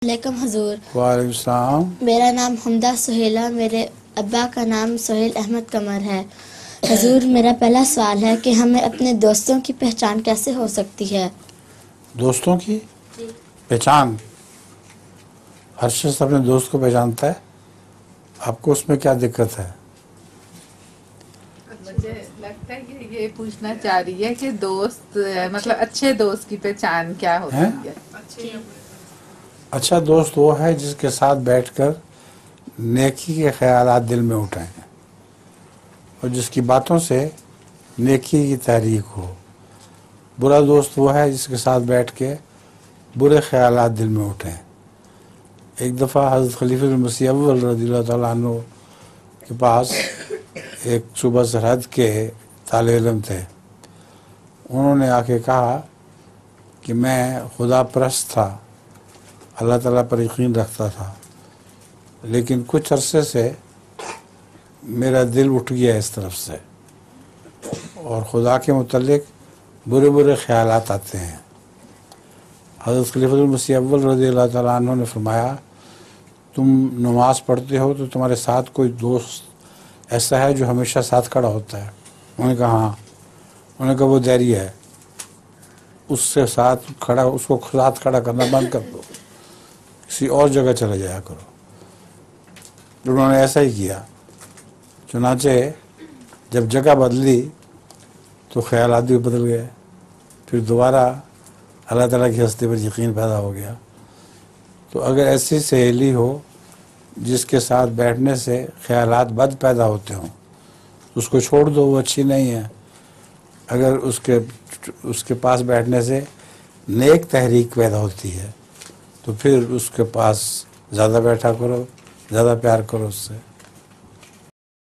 علیکم حضور۔ وعلیکم السلام۔ میرا نام حمدہ سہیلہ، میرے ابا کا نام سہیل احمد قمر ہے۔ حضور، میرا پہلا سوال ہے کہ ہمیں اپنے دوستوں کی پہچان کیسے ہو سکتی ہے؟ دوستوں کی پہچان؟ ہر شخص اپنے دوست کو پہچانتا ہے، آپ کو اس میں کیا دقت ہے؟ مجھے لگتا ہے کہ یہ پوچھنا چاہ رہی ہے کہ دوست مطلب اچھے دوست کی پہچان کیا ہوتی ہے؟ اچھا دوست وہ ہے جس کے ساتھ بیٹھ کر نیکی کے خیالات دل میں اٹھائیں اور جس کی باتوں سے نیکی کی تحریک ہو۔ برا دوست وہ ہے جس کے ساتھ بیٹھ کے برے خیالات دل میں اٹھیں۔ ایک دفعہ حضرت خلیفہ المسیح اول رضی اللہ تعالیٰ عنہ کے پاس ایک صوبہ سرحد کے طالب علم تھے۔ انہوں نے آ کے کہا کہ میں خدا پرست تھا، اللہ تعالیٰ پر یقین رکھتا تھا، لیکن کچھ عرصے سے میرا دل اٹھ گیا اس طرف سے اور خدا کے متعلق برے برے خیالات آتے ہیں۔ حضرت خلیفہ المسیح اول رضی اللہ تعالیٰ عنہ نے فرمایا، تم نماز پڑھتے ہو تو تمہارے ساتھ کوئی دوست ایسا ہے جو ہمیشہ ساتھ کھڑا ہوتا ہے؟ انہوں نے کہا ہاں۔ انہوں نے کہا وہ دیری ہے، اس سے ساتھ کھڑا، اس کو ساتھ کھڑا کرنا بند کر دو، کسی اور جگہ چلے جایا کرو۔ انہوں نے ایسا ہی کیا، چنانچہ جب جگہ بدلی تو خیالات بھی بدل گئے، پھر دوبارہ اللہ تعالیٰ کی ہستی پر یقین پیدا ہو گیا۔ تو اگر ایسی سہیلی ہو جس کے ساتھ بیٹھنے سے خیالات بد پیدا ہوتے ہوں، اس کو چھوڑ دو، وہ اچھی نہیں ہے۔ اگر اس کے پاس بیٹھنے سے نیک تحریک پیدا ہوتی ہے تو پھر اس کے پاس زیادہ بیٹھا کرو، زیادہ پیار کرو اس سے۔